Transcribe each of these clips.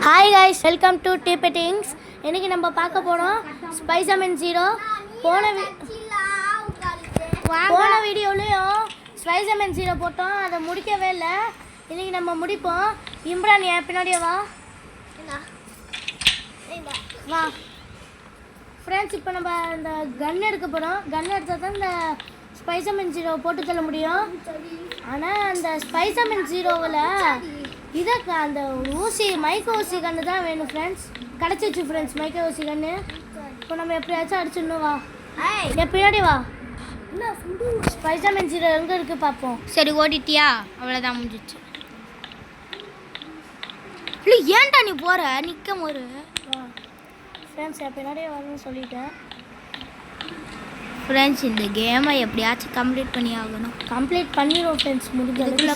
Hi guys, welcome to டிபெட்டிங்ஸ். இன்றைக்கி நம்ம பார்க்க போகிறோம் ஸ்பைசர்மேன் ஜீரோ. போன வீடியோலையும் ஸ்பைசர்மேன் ஜீரோ போட்டோம், அதை முடிக்கவே இல்லை. இன்றைக்கி நம்ம முடிப்போம். இம்ரான் என் பின்னாடியே வா வா ஃப்ரெண்ட்ஸ். இப்போ நம்ம இந்த கன் எடுக்க போகிறோம். கன் எடுத்தால் தான் இந்த ஸ்பைசர்மேன் ஜீரோ போட்டு தள்ள முடியும். ஆனால் அந்த ஸ்பைசர்மேன் ஜீரோவில் இதை அந்த ஊசி மைக்கோ ஊசி கன்று தான் வேணும் ஃப்ரெண்ட்ஸ். கிடச்சிச்சு ஃப்ரெண்ட்ஸ் மைக்கோ ஊசி கன்று. இப்போ நம்ம எப்படியாச்சும் அடிச்சிடணும். வா என் பின்னாடி வா. ஸ்பைசர்மேன் ஜீரோ எங்கே இருக்குது பார்ப்போம். சரி, ஓடிட்டியா? அவ்வளோதான், முடிஞ்சிச்சு. இல்லை, ஏன்டா நீ போகிற? நிற்க ஒரு வா ஃப்ரெண்ட்ஸ், என் பின்னாடியே வரணும்னு சொல்லிட்டேன். ஃப்ரெண்ட்ஸ், இந்த கேமை எப்படியாச்சும் கம்ப்ளீட் பண்ணி ஆகணும். கம்ப்ளீட் பண்ணிடுவோம் ஃப்ரெண்ட்ஸ். முடிஞ்சதுக்குள்ள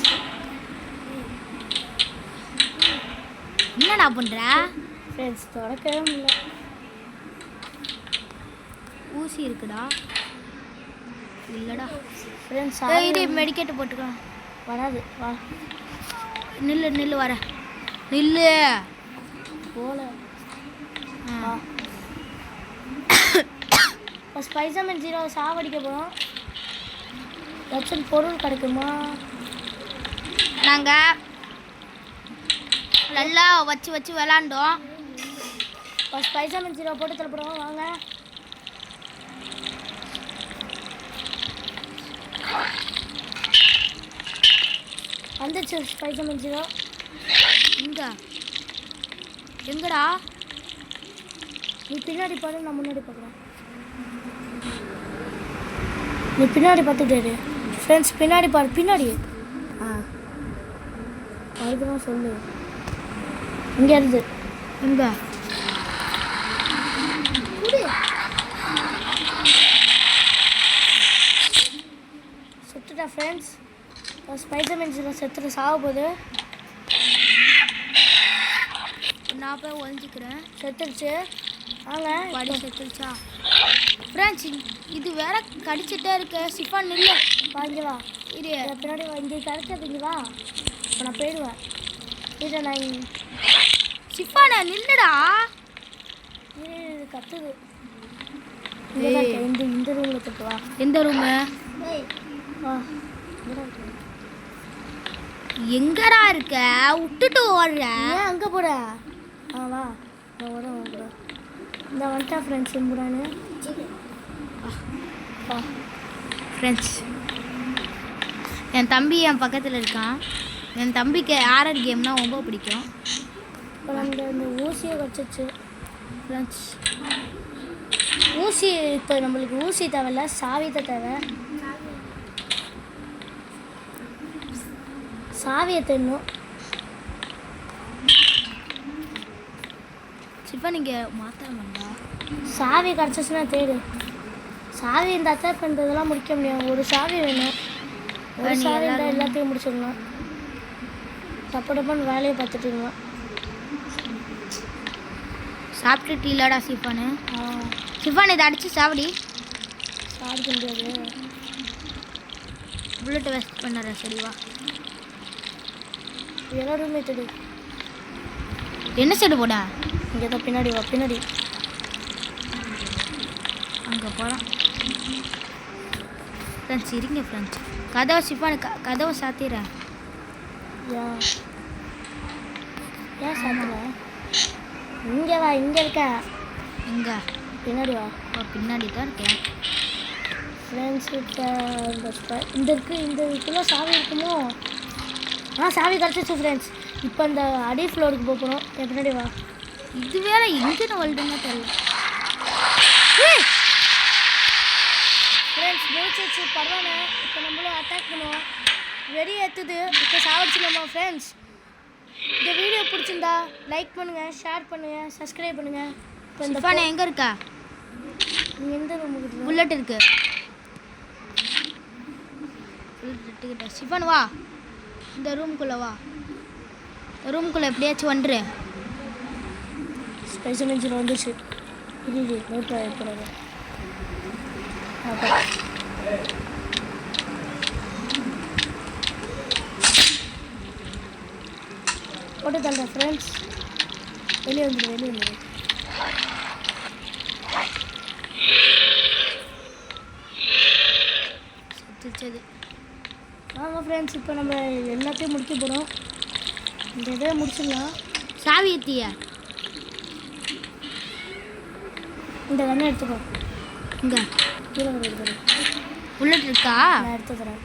என்னடா பண்ணுற ஃப்ரெண்ட்ஸ்? தொடக்கவே முடியல. ஊசி இருக்குடா. இல்லைடா ஃப்ரெண்ட்ஸ், இது மெடிக்கெட்டு போட்டுக்கலாம். வராது. வா நில்லு நில்லு, வர நில்லு. போல இப்போ ஸ்பைசர்மேன் ஜீரோ சாவடிக்க போகிறோம். ஏதாச்சும் பொருள் கிடைக்குமா? நாங்கள் நல்லா வச்சு வச்சு விளாண்டோம். இப்போ ஸ்பைசர்மேன் ஜீரோ போட்டு தரப்படுவோம். வாங்க. வந்துச்சு ஸ்பைசர்மேன் ஜீரோ. எங்கடா? நீ பின்னாடி பாரு, நான் முன்னாடி பார்க்குறேன். நீ பின்னாடி பார்த்துட்டு ஃப்ரெண்ட்ஸ். பின்னாடி பாரு, பின்னாடி. அதுதான் சொல்லு. இங்கே இருந்து எங்க? செத்துட்டா ஃப்ரெண்ட்ஸ். ஸ்பைசர்மேன் ஜீரோ செத்துட்டு சாக போகுது. நான் போய் ஒழிஞ்சிக்கிறேன். செத்துருச்சு. வாங்க. படி செத்துருச்சா? ஃப்ரெண்ட்ஸ், இது வேற கடிச்சிட்டே இருக்கு. சிஃபான் நில்லு. வாங்கி வா. இது பின்னாடி வா. இங்கே கிடைக்காது. இங்கே வா. இப்போ நான் போயிடுவேன். இதை நான் சிஃபானா நில்லுடா. இது கத்துது. இந்த ரூமில் கட்டு. வா. எந்த ரூமு? வா. எங்கடா இருக்க? விட்டுட்டு ஓடுற. ஏன் அங்கே போட? வா. நான் ஓட கூட இந்த வந்துட்டா ஃப்ரெண்ட்ஸ். இம்புடானு வா ஃப்ரெண்ட்ஸ். என் தம்பி என் பக்கத்தில் இருக்கான். என் தம்பிக்கு ஆர்ஆர் கேம்னா ரொம்ப பிடிக்கும். இப்போ நம்ம இந்த ஊசியை வச்சிச்சு ஃப்ரெண்ட்ஸ். ஊசி இப்போ நம்மளுக்கு ஊசி தேவையில்ல, சாவியத்தை தேவை. சாவியை தேடணும். சிஃபான் நீங்கள் மாற்ற வேண்டாம். சாவி கிடச்சிச்சுன்னா தேடு. சாவி இந்த அத்தை பண்ணுறதெல்லாம் முடிக்க முடியாது. ஒரு சாவி வேணும். ஒரு சாவி இருந்தால் எல்லாத்தையும் முடிச்சிடலாம். டப்பு டப்புன்னு வேலையை பார்த்துட்டு இருக்கலாம். சாப்பிட்டுட்டு இல்லடா சிஃபானு. சிஃபான் இதை அடித்து சாப்பிடி. சாப்பிட முடியாது. புல்லட்டு வேஸ்ட் பண்ணுற. சரிவா. எல்லாருமே தேடு. என்ன சைடு போட? இங்கே தான் பின்னாடி வா. பின்னாடி அங்கே போகலாம். ஃப்ரெண்ட்ஸ் இருங்க ஃப்ரெண்ட்ஸ். கதவை சிஃபானு கதவை சாத்திடுறேன். ஏன் சாப்பிடல? இங்கே வா. இங்கே இருக்க. எங்கே? பின்னாடி வா. பின்னாடி தான் இருக்கேன் ஃப்ரெண்ட்ஸ். இப்போ இந்த இதுக்குள்ளே சாவி இருக்குமோ? சாவி கிடச்சிச்சு ஃப்ரெண்ட்ஸ். இப்போ இந்த அடி ஃப்ளோருக்கு போகணும். என் பின்னாடி வா. இது வேற எங்கே வருதுன்னு தெரியல. ஃப்ரெண்ட்ஸ் முடிச்சிச்சு. பரவாயில்ல. இப்போ நம்மளும் அட்டாக் பண்ணுவோம். வெடி ஏற்றுது. இப்போ சாவடிச்சிடலாமா ஃப்ரெண்ட்ஸ்? இந்த வீடியோ பிடிச்சிருந்தா லைக் பண்ணுங்கள், ஷேர் பண்ணுங்கள், சப்ஸ்கிரைப் பண்ணுங்கள். இப்போ இந்த சிஃபான் எங்கே இருக்கா? நீங்கள் எந்த ரூமுக்கு? புல்லட் இருக்கு. சிஃபான் வா. இந்த ரூம்குள்ளே வா. இந்த ரூம்குள்ளே எப்படியாச்சும் வந்துரு. ஸ்பைசர்மேன் ஜீரோ வந்துச்சு. இது நோட் ஆகிடக்கூடாது. போட்டு தள்ளுறேன் ஃப்ரெண்ட்ஸ். வெளியே வந்துடு. செத்துச்சது. ஆமாம் ஃப்ரெண்ட்ஸ், இப்போ நம்ம எல்லாத்தையும் முடிக்க போகிறோம். இந்த இதை முடிச்சிடலாம். சாவி எத்திய இந்த கண்ணை எடுத்துக்கோ. இங்கே கீழே எடுத்துரு. புல்லட் இருக்கா? நான் எடுத்து தரேன்.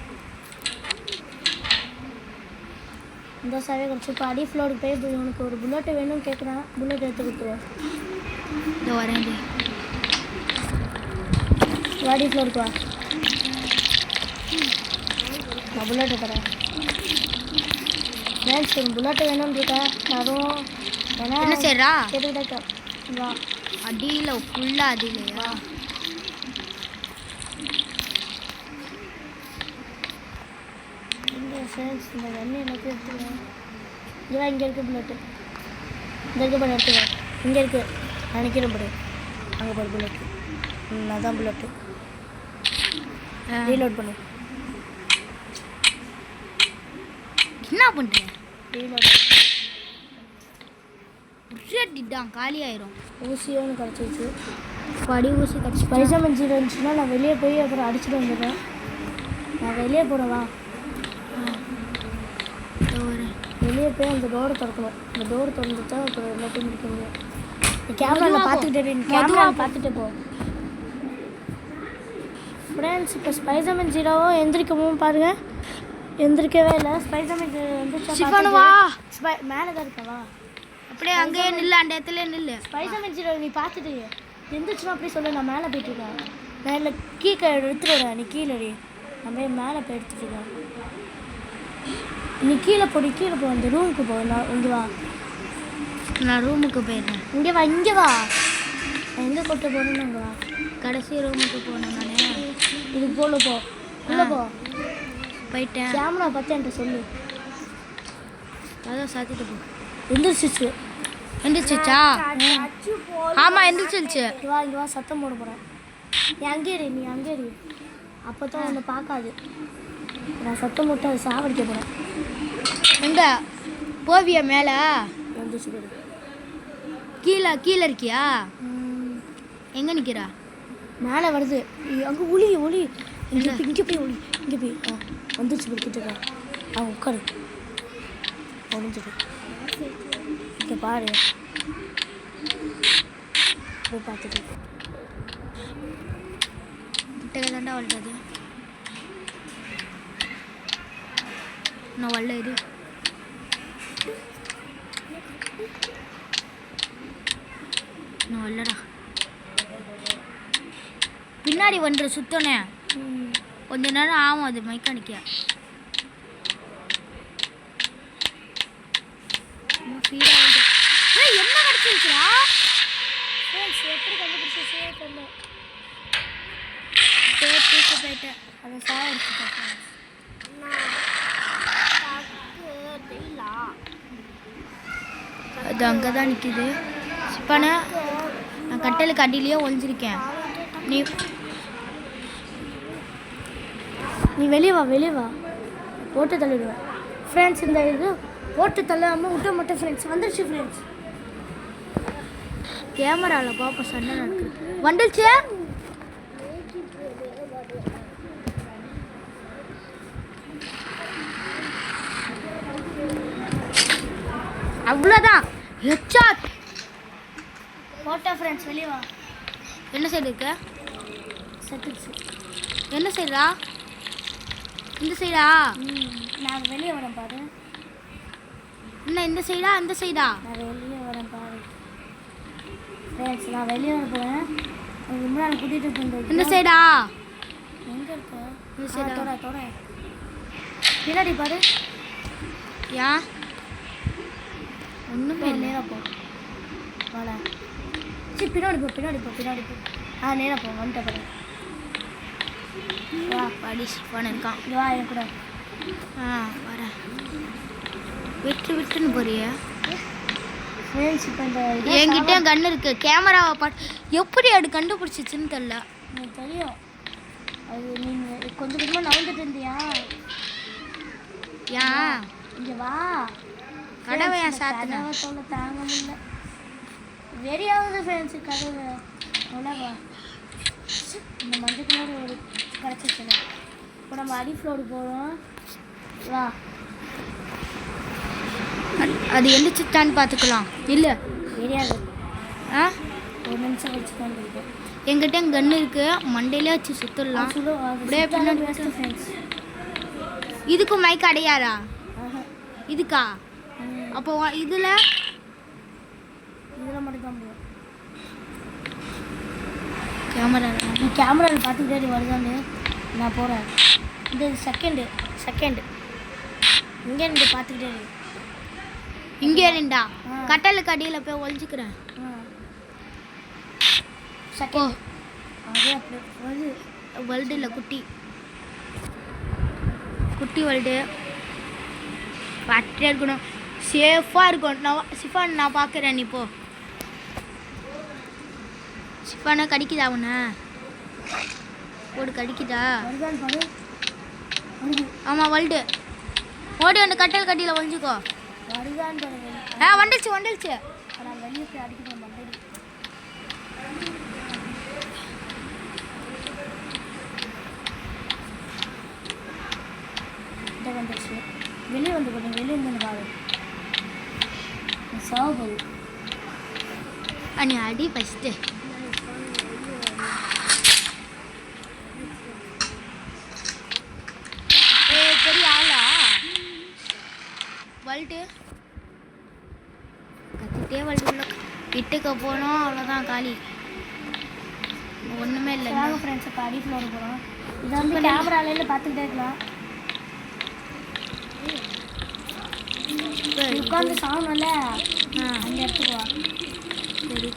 இந்த சாவியை கிடச்சி இப்போ அடி ஃப்ளோருக்கு போய் உனக்கு ஒரு புல்லட்டு வேணும்னு கேட்குறான். புல்லட் எடுத்து கொடுத்துருவேன். இதோ வரேன். அடி ஃப்ளோருக்கு வா, நான் புல்லட்டை தரேன். ஃப்ரெண்ட்ஸ், புல்லட்டு வேணும்னு இருக்கேன். அதுவும் ஏன்னா என்ன செய்றா? கேட்டுக்கிட்டே வா. அடியில் ஃபுல்லாக அடியிலையா? இங்கே ஃப்ரெண்ட்ஸ், இந்த எண்ணெய் எனக்கு எடுத்துக்கிறேன். இதுவா இங்கே இருக்குது புல்லட்டு. இந்த இருக்க போட எடுத்துக்கிறேன். இங்கே இருக்குது. நினைக்கிறேன் போடு. அங்கே போடு புல்லட்டு. அதான் புல்லட்டு. ரீலோட் பண்ணு. என்ன பண்ணுறேன்? ரீலோட் அடிட்டான், காலி ஆயிரும். ஊசியோன்னு கிடச்சிருச்சு. படி ஊசி கிடச்சி. பைசா மஞ்சி இருந்துச்சுன்னா நான் வெளியே போய் அப்புறம் அடிச்சுட்டு வந்துடுறேன். நான் வெளியே போடவா? வெளியே போய் அந்த டோரை திறக்கணும். அந்த டோர் திறந்துட்டா அப்புறம் எல்லாத்தையும் முடிக்க முடியும். கேமராவில் பார்த்துட்டே போ. ஃப்ரெண்ட்ஸ், இப்போ ஸ்பைசர்மேன் ஜீரோவும் எந்திரிக்கவும் பாருங்கள். எந்திரிக்கவே இல்லை. ஸ்பைசர்மேன் சிஃபானுவா மேலே தான் இருக்கவா? அப்படியே அங்கேயே நில்லு, அந்த இடத்துல நில்லு. ஸ்பைசர்மேன் ஜீரோ நீ பார்த்துட்டு எந்திரிச்சுன்னா அப்படியே சொல்லு. நான் மேலே போயிட்டுருக்கேன். நான் இல்லை கீழே எடுத்துகிட்டு வரேன். நீ கீழே நம்ம மேலே போய் எடுத்துட்டுருக்கேன். நீ கீழே போ. அந்த ரூமுக்கு போ. நான் இங்கே வா. நான் ரூமுக்கு போயிடுறேன். இங்கே வா. நான் எங்கே கொட்ட போகிறேன்னு அங்கே வா. கடைசி ரூமுக்கு போனேன் நான். இதுக்கு போல போ. உள்ளே போ. போயிட்டேன். கேமரா பார்த்து என்கிட்ட சொல்லு. அதான் சாத்திட்டு போ. எந்திரிச்சிச்சா? ஆமாம், எந்திரிச்சிருச்சு. இங்கே வா சத்தம் போட போகிறேன். நீ அங்கே இரு. அப்போ தான் ஒன்று பார்க்காது. நான் சத்தம் போட்டு அதை சாவடிக்க போகிறேன். எங்கே போவியா? மேலே எந்திரிச்சு போயிடு. கீழே இருக்கியா? எங்கே நிற்கிறா? மேலே வருது. அங்கே ஒளி இங்கே போய் வந்துச்சு போய்கிட்டு அவன் உட்காரு. ஒழிஞ்சிடு. இங்கே பாரு. போய் பார்த்துட்டு கிட்டக்க தாண்டா வளர்றது. நான் வல்ல இது நான் வல்லடா. பின்னாடி வந்துடு சுத்தனே. கொஞ்ச நேரம் ஆகும் அது மெக்கானிக்க. என்ன கிடைச்சிருக்கிறா? எப்படி கண்டுபிடிச்சே தெரியல. போயிட்டேன். அதை சாவடிச்சுட்டேன். அது அங்கே தான் நிற்கிது. சிப்பானே, நான் கட்டலுக்கு அடியிலேயே ஒழிஞ்சிருக்கேன். நீ வெளியே வா. போட்டு தள்ளிடுவேன். ஃப்ரெண்ட்ஸ், இந்த இது போட்டு தள்ளாமல் விட்ட மட்டும் ஃப்ரெண்ட்ஸ் வந்துருச்சு. ஃப்ரெண்ட்ஸ், கேமராவில் பார்ப்போம். சண்டை நடக்குது. வந்துடுச்சு. அவ்வளோதான். ஹெட்ஷாட் போட்டா. ஃப்ரெண்ட்ஸ், வெளியே வா. என்ன சைடு இருக்கு? செத்துச்சு. என்ன சைடா? இந்த சைடா? நான் வெளியே வரேன் பாரு. என்ன இந்த சைடா அந்த சைடா? நான் வெளியே வரேன் பாரு. ஃப்ரெண்ட்ஸ், நான் வெளியே வர போகிறேன். உங்கள் முன்னாடி கூட்டிகிட்டு போய் இந்த சைடா? எங்கே இருக்க? இந்த சைடா? தோட பின்னாடி பாரு. யா ஒன்றுமே இல்லை. நேராக போ. வாடா. சரி, பின்னாடி போ. நேராக போ. வந்துட்ட பாரு. வா. பாடி ஃபோன் இருக்கான். இங்கே வா என் கூட. வரேன். விட்டுன்னு போறியா? ஃப்ரெண்ட்ஸ், இப்போ இந்த என்கிட்ட கன் இருக்கு. கேமராவை பார்த்து எப்படி அது கண்டுபிடிச்சிச்சுன்னு தெரியல. எனக்கு தெரியும். அது நீங்கள் கொஞ்சம் கொஞ்சமாக நவந்துட்டு இருந்தியா? ஏன் இங்கே வா. கடவை ஏன் சாத்தின? தாங்க முடியல. வெறியாவது ஃப்ரெண்ட்ஸு கதவு உலகா இந்த மஞ்சள் கலர் ஒரு கிடச்சிச்சு. இப்போ நம்ம அடி ஃப்ளோருக்கு போகிறோம். வா அது எழுந்திரிச்சிட்டான்னு பார்த்துக்கலாம். இல்லை தெரியாது. ஆ ஒரு நிமிஷம் கழிச்சு தான் இருக்கும். எங்கிட்ட கன்று இருக்கு, மண்டையிலே வச்சு சுற்றிடலாம். அப்படியே பின்னாடி ஃப்ரெண்ட்ஸ். இதுக்கு மைக் அடையாரா? இதுக்கா? அப்போ இதில் மட்டும் தான் முடியும். கேமரா நீ கேமராவில் பார்த்துக்கிட்டே வருதான்னு நான் போகிறேன். இந்த செகண்டு இங்கே இருந்து பார்த்துக்கிட்டே இங்கே இருந்தா கட்டலுக்கு அடியில் போய் ஒழிஞ்சிக்கிறேன். செகண்ட் அதே அப்படி வேர்ல்டு இல்லை, குட்டி வேர்ல்டு பார்த்துட்டே இருக்கணும், சேஃபாக இருக்கும். சிஃபான் நான் பார்க்குறேன். நீ போ. சிஃபானா கடிக்குதா உன்னை? போடு கடிக்குதா? ஆமாம் வேர்ல்டு. ஓடி வந்து கட்டல் கட்டியில் ஒழிஞ்சிக்கோ. வந்துடுச்சு வெளியே போய் அடிக்கணும். வந்துடுச்சு. வெளியே வந்து போட்டீங்க. வெளியே இருந்து பாரு சாகுது. நீ அடி ஃபஸ்ட்டு. பெரிய ஆளா வல்ட்டு கத்திட்டே வல்ட்டு விட்டுக்க போனோம். அவ்வளோதான் காலி, ஒன்றுமே இல்லை. ஃப்ரெண்ட்ஸ் இப்போ அடி ஃப்ளோர் போகிறோம். இதை வந்து கேமராலேருந்து பார்த்துக்கிட்டே இருக்கலாம். உட்காந்து சாங்கல அந்த இடத்துக்கு வா. சரி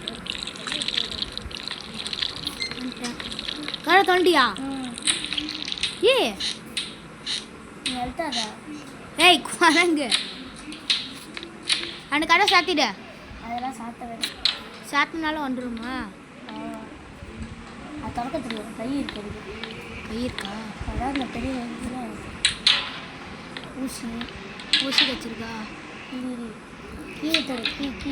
கடை தோண்டியா? ஏ நீ எழுத்தாத. ஏய் குரங்கு, அந்த கடை சாத்திடு. அதெல்லாம் சாத்த வேணும். சாத்தினாலும் வந்துடுமா? அது திறக்க தெரியும். கை இருக்கிறது. கை இருக்கா? அதாவது இந்த பெரிய ஊசி வச்சிருக்கா. கீ தரு. கீ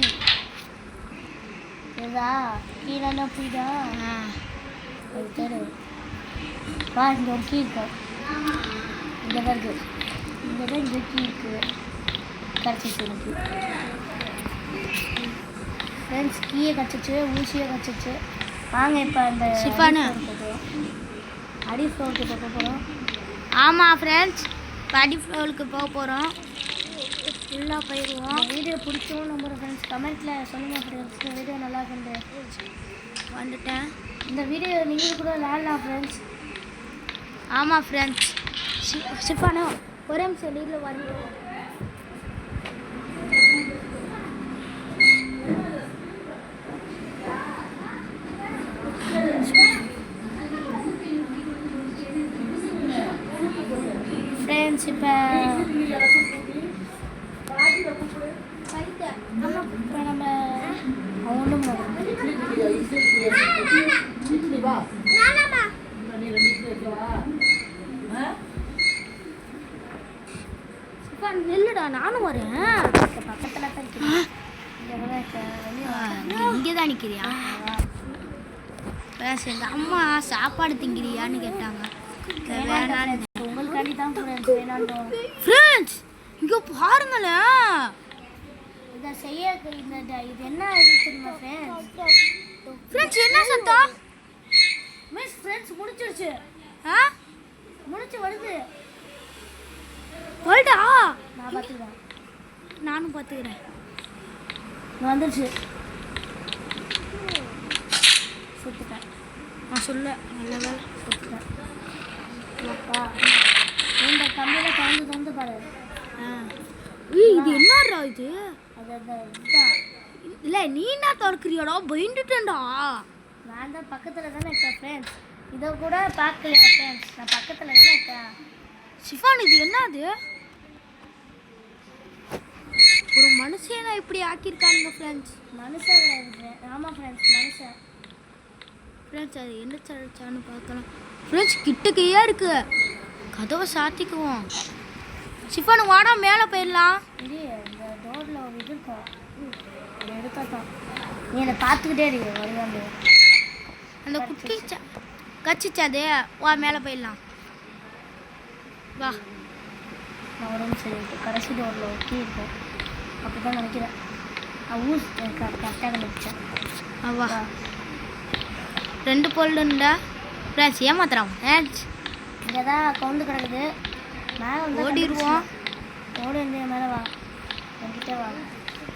ஏதா கீழே புரியுதா? அது தரு. வா இங்கே ஒரு கீ இருக்கு. இங்கே தான் இருக்குது. இங்கே தான் இங்கே கீ இருக்குது. கிடச்சிச்சு எனக்கு ஃப்ரெண்ட்ஸ். கீயை கிடச்சிச்சு, ஊசியை கிடச்சிச்சு. வாங்க இப்போ அந்த சிஃபானு அடி ஃப்ளோருக்கு போக போகிறோம். ஆமாம் ஃப்ரெண்ட்ஸ், அடி ஃப்ளோருக்கு போக போகிறோம். ஃபுல்லாக போயிடுவோம். வீடியோ பிடிச்சோம் நம்புகிறேன் ஃப்ரெண்ட்ஸ். கமெண்ட்டில் சொல்லுங்கள் ஃப்ரெண்ட்ஸ். இந்த வீடியோ நல்லா இருக்குது. வந்துட்டேன். இந்த வீடியோ நீங்கள் கூட விளையாடலாம் ஃப்ரெண்ட்ஸ். ஆமாம் ஃப்ரெண்ட்ஸ். சிஃபானு ஒரே நிமிஷம் நீரில் வந்து ஃப்ரெண்ட்ஸ். இப்போ நம்ம ஒன்றும் நெல்லுடா, நானும் வரேன். பக்கத்தில் தான் இங்கே தான் நிற்கிறியா? எங்கள் அம்மா சாப்பாடு திங்கிறியான்னு கேட்டாங்க. உங்களுக்காண்டி தான் ஃப்ரெண்ட்ஸ் இங்கே பாருங்களேன். இதை செய்ய இது என்ன தெரியுமா ஃப்ரெண்ட்ஸ்? என்ன சத்தம்? மிஸ் ஃப்ரெண்ட்ஸ் முடிச்சிருச்சு. முடிச்சு வருது. வருடா? நான் பார்த்துக்கிறேன். நானும் பார்த்துக்கிறேன். வந்துருச்சு. சுட்டுட்டேன். நான் சொல்ல நல்ல வேலை சுட்டுட்டேன். அப்பா இந்த கம்பியில் திறந்து பாரு. இது என்னடா இது? அதுதான் இல்லை, நீ என்ன திறக்கிறியாடா? பயந்துட்டேன்டா. நான் தான் பக்கத்தில் தானே இருக்கேன் ஃப்ரெண்ட்ஸ். இதை கூட பார்க்கலையா ஃப்ரெண்ட்ஸ்? நான் பக்கத்தில் தானே இருக்கேன். சிஃபான் இது என்னது? ஒரு மனுஷனை இப்படி ஆக்கியிருக்கானுங்க ஃப்ரெண்ட்ஸ். மனுஷன் கிடையாது. ஆமாம் ஃப்ரெண்ட்ஸ், மனுஷன். ஃப்ரெண்ட்ஸ் அது என்ன சான்னு பார்க்கலாம். ஃப்ரெண்ட்ஸ் கிட்டக்கையே இருக்கு. கதவை சாத்திக்குவோம். சிஃபானு வாடா, மேலே போயிடலாம். இல்லையே, இந்த டோரில் ஒரு இது இருக்கும். எடுத்தா தான் நீ என்னை பார்த்துக்கிட்டே இருக்கு வருவாங்க. அந்த குட்டி கச்சிச்சாது வா மேலே போயிடலாம் வா. நான் உடம்பு சரி கடைசி டோரில் ஒட்டி இருக்கேன் அப்படி தான் நினைக்கிறேன். ஊஸ் கரெக்டாக கண்டுபிடிச்சேன். வா 2 பொருளுண்டா ஃப்ரெண்ட்ஸ் ஏமாத்துறான் ஃப்ரெண்ட்ஸ். இங்கே தான் கவுந்து கிடக்குது. மேலே வந்து ஓடிடுவோம். ஓடி வந்து மேலே வா என்கிட்ட வா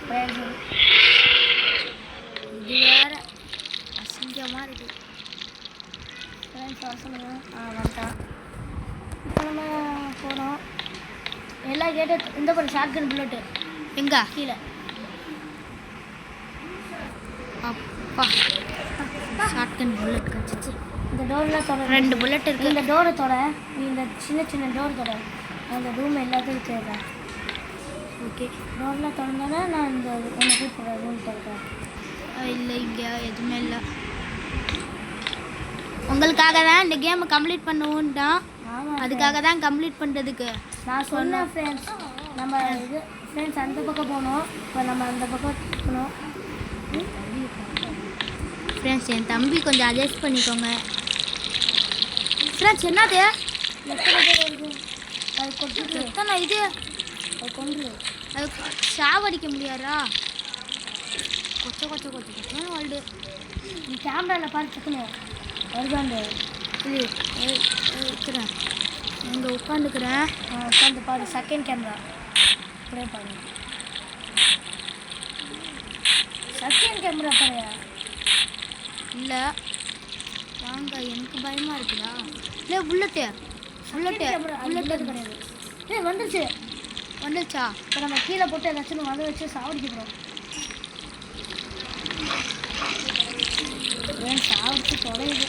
ஃப்ரெண்ட்ஸ். இது வேற அசிங்கமாக இருக்குது. ஃப்ரெண்ட்ஸ் வர சொல்லுங்க. வந்துட்டான். இப்போ நம்ம போனோம் எல்லா கேட்டு இந்த ஒரு ஷார்ட் கன் புல்லட்டு எங்க கீழே. அப்பா ஷார்ட்கன் புல்லட் கச்சிச்சு. இந்த டோர்லாம் தொட 2 புல்லட் இருக்கு. இந்த டோரை தொட நீ இந்த சின்ன சின்ன டோர் தொட. அந்த ரூம் எல்லாத்தையும் தேடுறேன். ஓகே டோர்லாம் திறந்தோன்னா நான் இந்த ஒன்று கூப்பிட்றேன் ரூம் திறக்கிறேன். இல்லை இங்கே எதுவுமே இல்லை. உங்களுக்காக தான் இந்த கேமை கம்ப்ளீட் பண்ணுவோன்ட்டான். ஆமாம் அதுக்காக தான் கம்ப்ளீட் பண்ணுறதுக்கு நான் சொன்னேன் ஃப்ரெண்ட்ஸ். நம்ம இது ஃப்ரெண்ட்ஸ் அந்த பக்கம் போனோம். இப்போ நம்ம அந்த பக்கம் போனோம். ஃப்ரெண்ட்ஸ் என் தம்பி கொஞ்சம் அட்ஜஸ்ட் பண்ணிக்கோங்க ஃப்ரெண்ட்ஸ். என்னது எத்தனை பேர் வருது அது கொட்டு எத்தனை இது அது கொண்டு அது சாவடிக்க முடியாதா? கொச்ச கொச்ச கொச்ச கொச்சன்னு வருது. நீ கேமராவில் பாரு சிக்கனு வருதாண்டு இது இருக்கிறேன் இங்கே உட்காந்துக்கிறேன். உட்காந்து பாரு செகண்ட் கேமரா அப்படியே பாரு. செகண்ட் கேமரா பாரு. இல்லை வாங்க எனக்கு பயமாக இருக்குதா? இல்லை புல்லட்டு புல்லட்டு புல்லட் கிடையாது. வந்துருச்சு வந்துச்சா? இப்போ நம்ம கீழே போட்டு ஏதாச்சும் வந்து வச்சு சாவடிக்கிறோம். ஏன் சாவடிச்சு தொலையுது.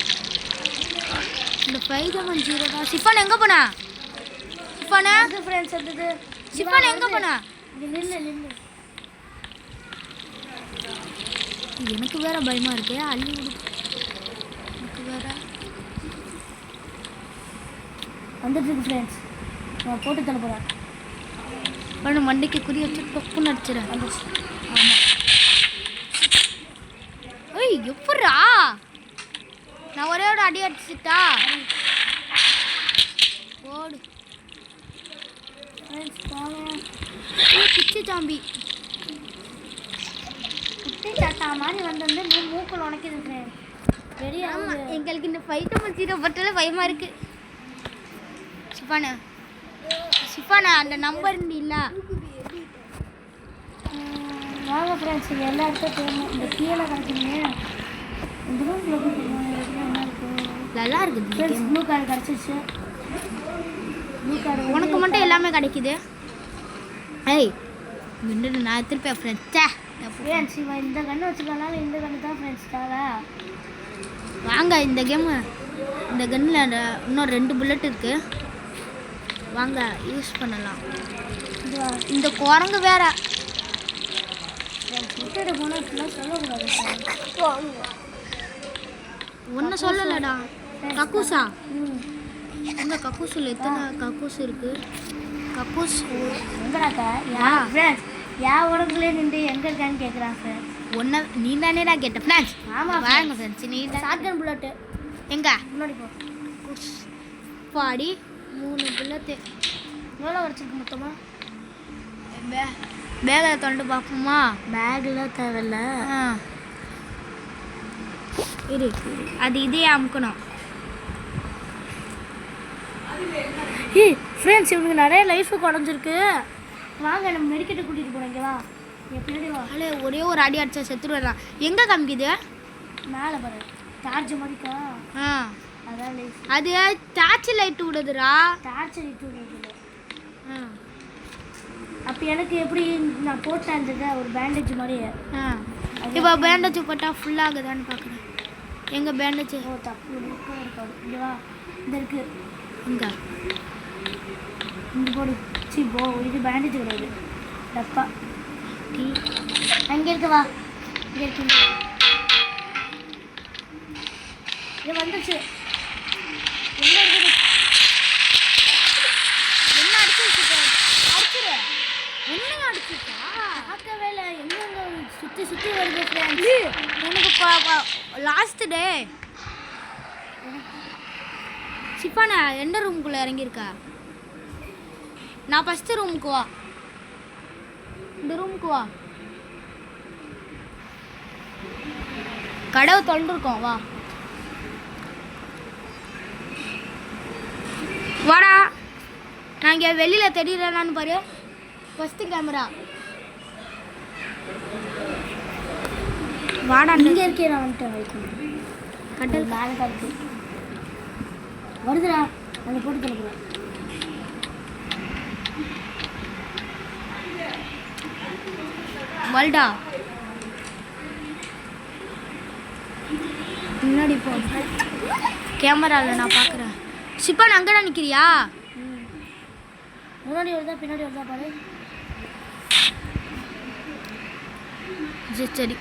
இந்த 500 தான். சிஃபான் எங்கே போனா? சிஃபானா ஃப்ரெண்ட்ஸ் வந்தது. சிஃபான் எங்கே போனா? நின்று எனக்கு வேற பயமாக இருக்கு. அள்ளி விடு. எனக்கு வேற வந்துட்டு ஃப்ரெண்ட்ஸ். நான் போட்டு தர போகிறேன். பண்ணு மண்டைக்கு குறி வச்சு டொப்புன்னு அடிச்சிடறேன். வந்துச்சு. ஆமாம். ஏய் எப்பட்றா நான் ஒரே ஒரு அடி அடிச்சுட்டா? ஓடு ஃப்ரெண்ட்ஸ் போங்க. பிச்சு சாம்பி குட்டி சட்டா மாதிரி வந்து மூக்கில் உனக்குது ஃப்ரெண்ட்ஸ். பெரிய ஆமாம் எங்களுக்கு இந்த 500 பட்டில் பயமாக இருக்குது. சிஃபானா அந்த நம்பர் இல்ல வாங்க ஃப்ரெண்ட்ஸ். இது எல்லா இடத்தையும் போகணும். இந்த கீழே கிடக்குங்க இந்த ரூம்ல என்ன இருக்குது நல்லா இருக்குது. ஃப்ரெண்ட்ஸ் ப்ளூ கார்டு கிடச்சிச்சு. ப்ளூ கார்டு உனக்கு மட்டும் எல்லாமே கிடைக்குது. ஏய் மின்னு நான் எடுத்துருப்பேன் ஃப்ரெண்ட்ஸ். ஃப்ரெண்ட்ஸ் இவன் இந்த கன்று வச்சுக்கனால இந்த கன்று தான் ஃப்ரெண்ட்ஸ் தேவை. வாங்க இந்த கேமு இந்த கன்னில் இன்னும் 2 புல்லட் இருக்குது. வாங்க யூஸ் பண்ணலாம். இந்த குரங்கு வேற விட்டுட்டு போனால் இப்படிலாம் சொல்லக்கூடாது. ஒன்றும் சொல்லலடா. கக்கூஸா? எங்க கக்கூஸில் எத்தனை கக்கூஸ் இருக்கு? கக்கூஸ் எங்கடாக்கா யா ஃப்ரெண்ட்ஸ் யா உடம்புலேயே நின்று எங்கே இருக்கான்னு கேட்குறான் ஃப்ரெண்ட்ஸ். ஒன்று நீ தானே நான் கேட்டேன் ஃப்ரெண்ட்ஸ். ஆமாம் வாங்க ஃப்ரெண்ட்ஸ். நீ தான் ஷார்ட்கன் புல்லட்டு எங்க முன்னாடி போ. பாடி 3 புல்லட்டு எவ்வளோ வரைச்சிருக்கு மொத்தமாக? பேக்கில் தொண்டு பார்ப்போமா? பேக்கில் தேவையில்ல. இரு அது இதே அமுக்கணும். ஏய் ஃப்ரெண்ட்ஸ் இவனுக்கு நிறைய லைஃபு குறைஞ்சிருக்கு. வாங்க நம்ம மெடிக்கெட்டை கூட்டிகிட்டு போகிறோம். இங்கே வா எப்படி வா. அதில் ஒரே ஒரு அடி அடிச்சா செத்துருவேன். எங்கே காமிக்குது? மேலே பாரு டார்ச் மாதிரிக்கா. அதான் லைஃப். அது டார்ச் லைட் விடுதுடா. டார்ச் லைட் விடுறது. அப்போ எனக்கு எப்படி நான் போட்டேன் இருந்தது ஒரு பேண்டேஜ் மாதிரி. இப்போ பேண்டேஜ் போட்டால் ஃபுல்லாகுதான்னு பார்க்குறேன். எங்கே பேண்டேஜ்? ஓ தப்பு இருக்காது. இங்கே வா இந்த இருக்குது. இங்கே இங்கே போடு. சி போ இது பேண்டேஜ் கிடையாது டப்பா. அங்கே இருக்கு வா. இங்கே இருக்கு. இது வந்துச்சு. எங்கே இருக்குது? என்ன அடிச்சு அடிச்சிரு. என்னங்க அடிச்சு பார்க்கவே இல்லை எங்கெங்க சுற்றி சுற்றி வருது ஃப்ரெண்ட்ஸ். எனக்கு லாஸ்ட் டே சிப்பானா எந்த ரூமுக்குள்ளே இறங்கியிருக்கா? நான் ஃபஸ்ட்டு ரூமுக்கு வா, இந்த ரூமுக்கு வா. கதவு திறந்துருக்கோம், வா வாடா. நான் இங்கே வெளியில் தெரியலன்னு பாரு. ஃபஸ்ட்டு கேமரா வாடா. இங்கே இருக்கே நான் வந்துட்டேன். கட்டல் மேலே தான் இருக்கு. வருதுடா, அந்த போட்டு கிளம்புறேன். வல்டா முன்னாடி போ. கேமராவில் நான் பார்க்குறேன். சிப்பான் அங்கே தான் நிற்கிறியா? முன்னாடி வருதா பின்னாடி வருதா பாரு. சரி சரி.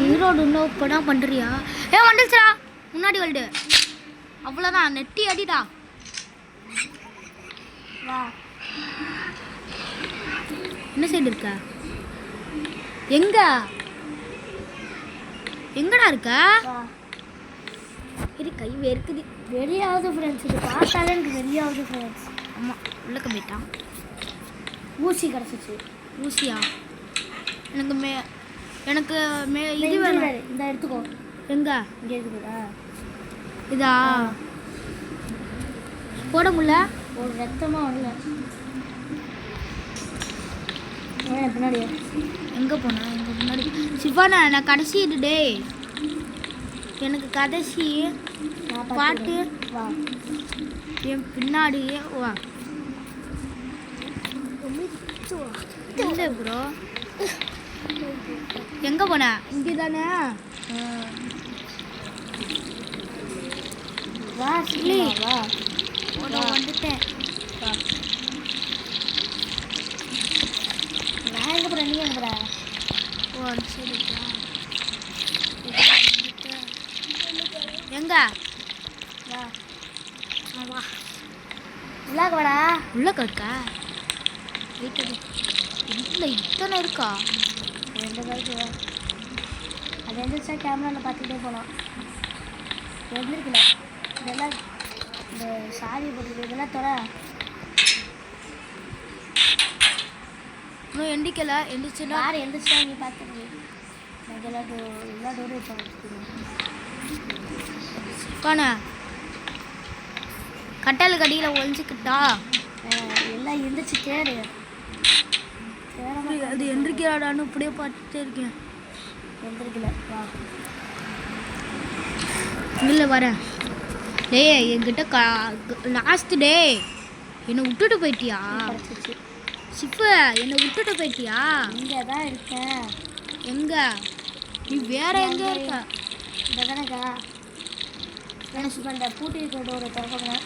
ஈரோடு இன்னும் இப்போ தான் பண்ணுறியா? வந்துச்சுடா முன்னாடி வருடு. அவ்வளோதான், நெட்டி அடிடா. வா. என்ன சைடு இருக்க? எங்கடா இருக்க? வா. இது கை வெறுக்குது. வெறியாவது ஃப்ரெண்ட்ஸ், இது பார்த்தாலே எனக்கு வெறியாவது ஃப்ரெண்ட்ஸ். ஆமாம், உள்ளக்க போயிட்டான். ஊசி கிடச்சிச்சு. ஊசியா? எனக்கு இது இது வேணும். வேறு இந்த எடுத்துக்கோ. எங்க? இங்கே இருக்குதா? இதா போட முடியல. ஒரு ரத்தமாக வரல. பின்னாடி எங்கே போனா? எங்கே முன்னாடி? சிவானா, நான் கடைசி இது டே. எனக்கு கடைசி பாட்டு. வா. என் பின்னாடியே வா. இல்லை ப்ரோ, எங்கே போன? இங்கே தானே. வா சிலி. வா. வந்துட்டேன். நான் எங்கே போகிறேன், நீ எங்கே போகிற? ஓ சரி. எங்க? வா. வா. உள்ளாக்க வாடா. உள்ள இருக்கா? இல்லை, இத்தனை இருக்கா? ரெண்டு பேருக்கு வா. அது எந்திரிச்சா கேமராவில் பார்த்துக்கிட்டே போகலாம். எந்திரிக்கல. இதெல்லாம் இந்த சாவி போட்டுக்கிட்டு இதெல்லாம் தொட. இன்னும் எந்திக்கலை. எந்திரிச்சுன்னா யார் எந்திரிச்சா நீ பார்த்துருக்கு. எனக்கு எல்லா டோரும் வச்சு காண கட்டலுக்கு அடியில் ஒழிஞ்சிக்கிட்டா. எல்லாம் எந்திரிச்சு தேடு. அது எந்திரிக்கிறாடான்னு இப்படியே பார்த்துட்டே இருக்கேன். எந்திரிக்கல. வா. இல்லை வரேன். டேய், என்கிட்ட லாஸ்ட் டே என்னை விட்டுட்டு போயிட்டியா? கிடச்சிச்சு. சிப்பு, என்னை விட்டுட்டு போயிட்டியா? இங்கே தான் இருக்கேன். எங்க? நீ வேற எங்கே இருக்க? இந்த கணக்கா ஃப்ரெண்ட்ஸ் இப்போ இந்த பூட்டி இருக்கிற டோரை திறக்கணும்.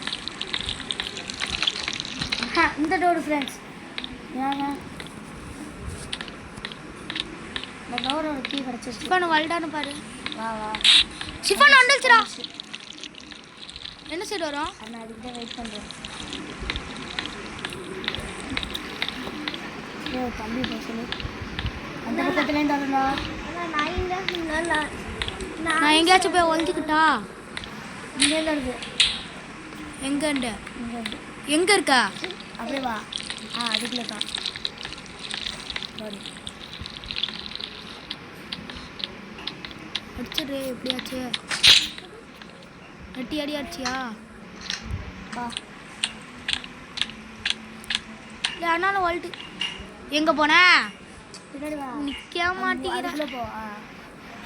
இந்த டோரு ஃப்ரெண்ட்ஸ். ஏங்க இந்த டோரோட கீ கிடச்சிருச்சு. சிப்பான வல்டான்னு பாரு. வா வா. சிப்பான வந்துச்சுடா. என்ன சைடு வரும்? நான் அதுக்கிட்ட வெயிட் பண்ணுறேன். தம்பி பேசலு அந்த பக்கத்துலேருந்து வரணும். நான் எங்கேயாச்சும் போய் ஒழிஞ்சுக்கிட்டா? இங்கேருந்து வருது. எங்கண்டு? இங்கேருந்து எங்கே இருக்கா? அப்படியே வா. அதுக்குள்ளே தான். அடிச்சிடுறே. எப்படியாச்சு நெட்டி அடி அடிச்சியா? வா. ஆனாலும் வாழ்ட்டு. எங்கே போன? பின்னாடி வா. நிற்க மாட்டேங்கிற. அதுக்குள்ளே போ.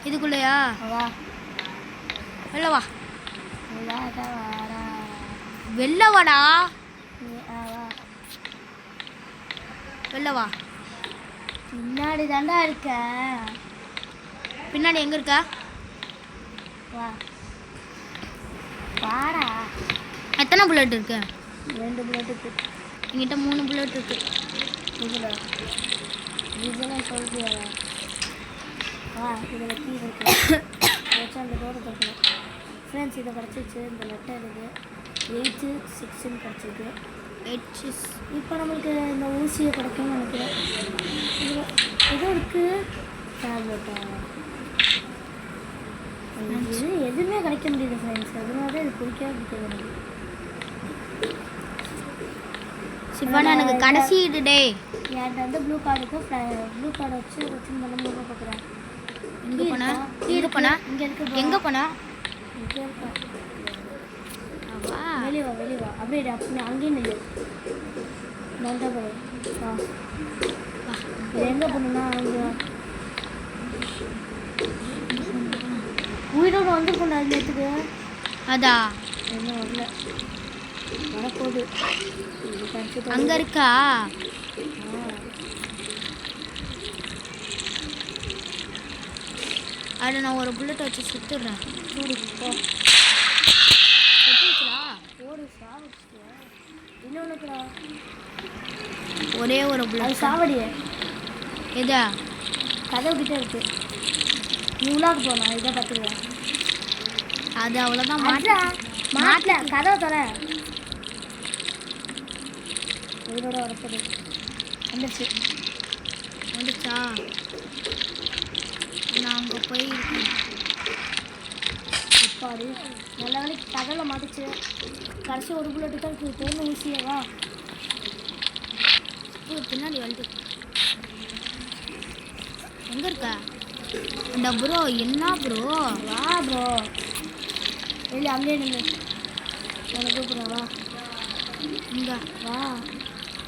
இதுக்குள்ளேயா? வா. வெளில வா. வாடா. வெளில வாடா. வா. வெளில வா. பின்னாடி தாண்டா இருக்க. பின்னாடி எங்கே இருக்கா? வா. வாடா. எத்தனை புல்லட் இருக்கு? 2 புல்லட் இருக்கு. என்கிட்ட 3 புல்லட் இருக்கு. இதில் சொல்றியா? வா. இதில் கீ இருக்கு. வச்சு அந்த டோரை திறக்கணும். ஃப்ரெண்ட்ஸ் இதை கிடச்சிச்சு. இந்த லெட்டர் இருக்குது. 8 6 கிடச்சிருக்கு. 8 இப்போ நம்மளுக்கு இந்த ஊசியை கிடைக்கும்னு நினைக்கிறேன். ஏதோ இருக்குது டேப்லெட்டா, இது எதுவுமே கிடைக்க முடியுது ஃப்ரெண்ட்ஸ். அதனால தான் இது பிடிக்காம இருக்குது எனக்கு. சிவானா எனக்கு கடைசி இது டே. என்கிட்ட வந்து ப்ளூ கார்டுக்கு ப்ளூ கார்டை வச்சு பண்ண முடியாம பார்க்குறேன். எங்கே போனா இங்கே இருக்கு. எங்கே போனா இங்கே இருக்கா? வா வெளியே வா அப்படியே அப்படி அங்கேயும் நில்லு. நல்லா போய் வா. இது எங்கே போகணுன்னா அங்கே உயிரோடு வந்துருக்கோண்டா நேற்றுக்கு. அதா என்ன வரல, வரப்போகுது. அங்கே இருக்கா? அதை நான் ஒரு புல்லட் வச்சு சுட்டுடுறேன். ஓடு சாவடிச்சிட்டியா? இன்னொன்னுக்குடா ஒரே ஒரு அது புல்லட். சாவடியே எதா கதவு கிட்டே இருக்கு. நீ உள்ளாக்கு போனா இதை பார்த்துருவேன். அது அவ்வளோதான். மாட்டல கதவை தர உயிரோட வரப்போது. வந்துடுச்சு. வந்துச்சா? நான் அங்கே போய் அப்பாடி நல்ல வேலைக்கு தகவலை மாட்டுச்சு. கடைசி ஒரு புல்லட்டு தான் இருக்குது. தேர்ந்து ஊசியவா பின்னாடி வந்துட்டு எங்கே இருக்கா? அந்த ப்ரோ என்ன ப்ரோ? வா ப்ரோ, இல்லை அங்கேயே நின்று எனக்கு கூப்பிட்றேன். வா இங்கே வா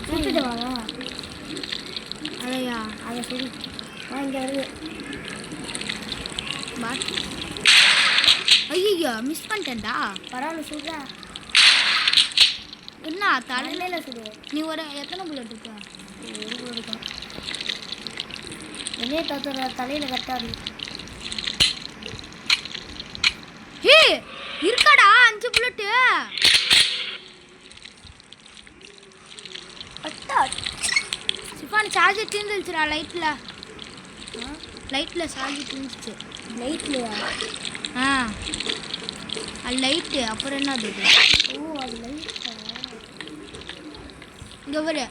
கூப்பிட்டு வாங்க. அதையா? அதை சரி வா, இங்கே வருது. பாட் ஐயோ மிஸ் பண்ணிட்டேன்டா. பரவாயில்ல சுடுறா. என்ன தலையில தலையில் சுடு. நீ ஒரு எத்தனை புல்லட் இருக்கா? ஒரு புல்லட் இருக்கணும். என்னையே தத்துற தலையில் கட்டாது. ஏ இருக்காடா 5 புல்லட்டு. Chiffon charger தீர்ந்துச்சுடா. லைட்டில் சார்ஜர் தீர்ந்துச்சு. லைட்லையா? ஆ அது லைட்டு. அப்புறம் என்ன அது? ஓ அது லைட்டா? இங்கே வரு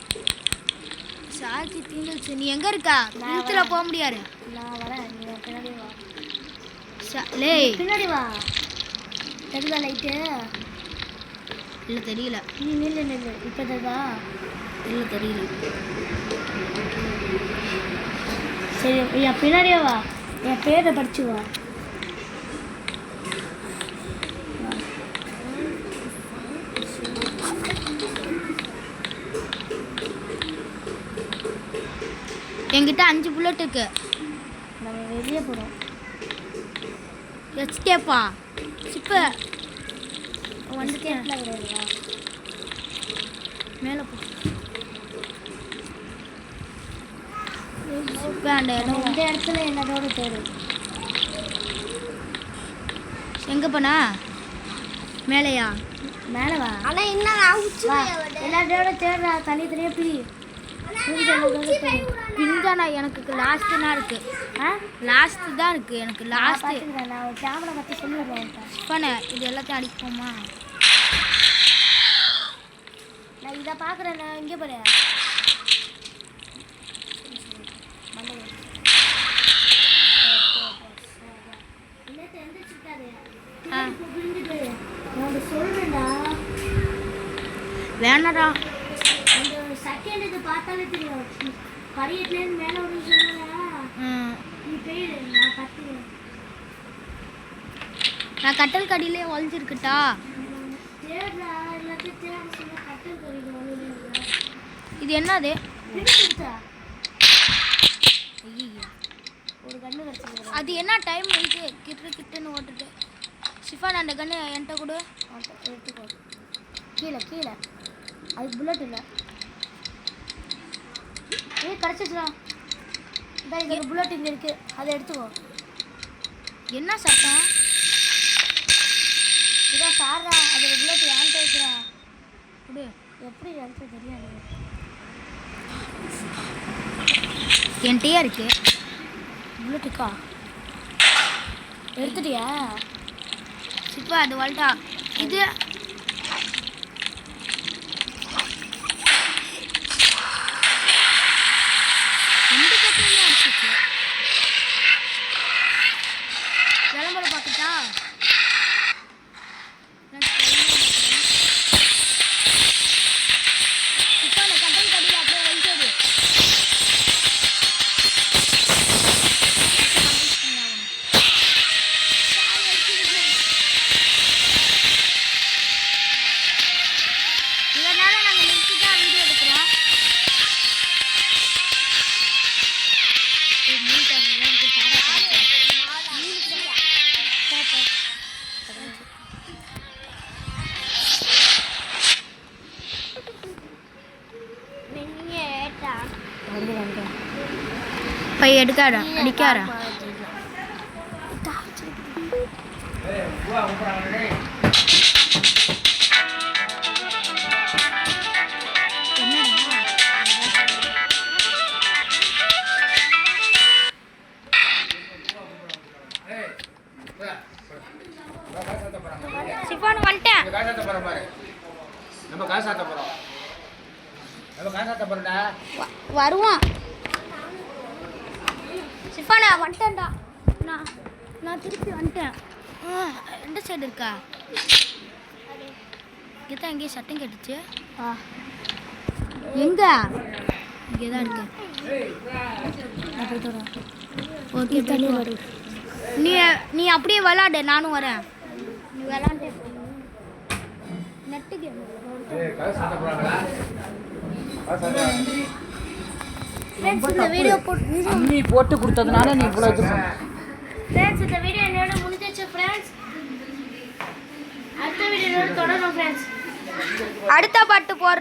சார்ஜர் தீர்ந்துச்சு. நீ எங்கே இருக்கா? இழுத்துல போக முடியாது. நான் வரேன், நீ பின்னாடி வா. லே பின்னாடி வா. தெரியுதா லைட்டு? இல்லை தெரியல. நீ நில்லு. இப்போ தெரியுதா? இல்லை தெரியல. சரி என் பின்னாடியே வா. என் பேரை படிச்சு வா. என்கிட்ட 5 புல்லட் இருக்கு. நம்ம வெளியே போகிறோம். எஸ்கேப்பா சிப்பு வந்துட்டேன் கிடையாதுவா. மேலே போ. சிப்பு அந்த இடம் இந்த இடத்துல என்னோட தேடு. எங்கே போனா? மேலையா? மேலே வா. ஆனால் என்ன எல்லாரோட தேடுறா. தனியாக பிரி. பின்தானா எனக்கு லாஸ்ட்டு தான் இருக்கு. லாஸ்ட்டு தான் இருக்கு எனக்கு. லாஸ்ட்டு நான் ஒரு கேமரா பற்றி சொல்லிடுறேன். பண்ண இது எல்லாத்தையும் அடிப்போமா? நான் இதை பார்க்குறேன். நான் இங்கே போகிறேன். சொல்றேன்டா. வேணாடா. அந்த செகண்ட் இது பார்த்தாலே தெரியும். படியத்துலேருந்து மேலே ஒரு சொல்லுவேன். நீ போயிடு, நான் கற்றுக்கிறேன். நான் கட்டல் கடியிலே ஒழிஞ்சிருக்குட்டா. தேடுறா, எல்லாத்தையும் தேட சொல்ல கட்டல் கடியில் ஒழுங்கு. இது என்னது? ஐயோ ஒரு கண்ணு கிடச்சிருக்கு. அது என்ன டைம் இருக்கு? கிட்டுன்னு ஓட்டுட்டு. சிஃபான் அந்த கண்ணு என்கிட்ட கொடு. எடுத்துக்கோ. கீழே அதுக்கு புல்லட் இல்லை. கிடச்சிச்சுடா. இந்த இதுக்கு புல்லட் இங்கே இருக்குது, அதை எடுத்துக்கோ. என்ன சத்தம்? இதான் சார்றா. அதில் புல்லட் ஏன்ட்டு வைக்கிறா. கொடு. எப்படி எனக்கு தெரியாது. என்கிட்டயே இருக்கு புல்லட்டுக்கா. எடுத்துட்டியா? சிப்பா அது வாழ்ட்டா. இது போய் எடுக்காத அடிக்காத. சிஃபான் வந்துட்டேன். நம்ம காசு ஆத்த போறோம். வருவான். சிஃபானா வந்துட்டேன்டா. நான் திருப்பி வந்துட்டேன். எந்த சைடு இருக்கா? இங்கே தான் எங்கேயும் சத்தம் கேட்டுச்சு. எங்க? இங்கே தான் இருக்கு. ஓகே தண்ணி வரும். நீ அப்படியே விளாடு, நானும் வரேன். நீ விளாண்டு நெட்டு கேம். இந்த வீடியோ அம்மி போட்டு கொடுத்ததுனால நீ இவ்வளோ இது பண்ண. ஃப்ரெண்ட்ஸ் இந்த வீடியோ என்னோட முடிஞ்சிச்சு ஃப்ரெண்ட்ஸ். அடுத்த வீடியோட தொடரும் ஃப்ரெண்ட்ஸ். அடுத்த பாட்டு போடுறோம்.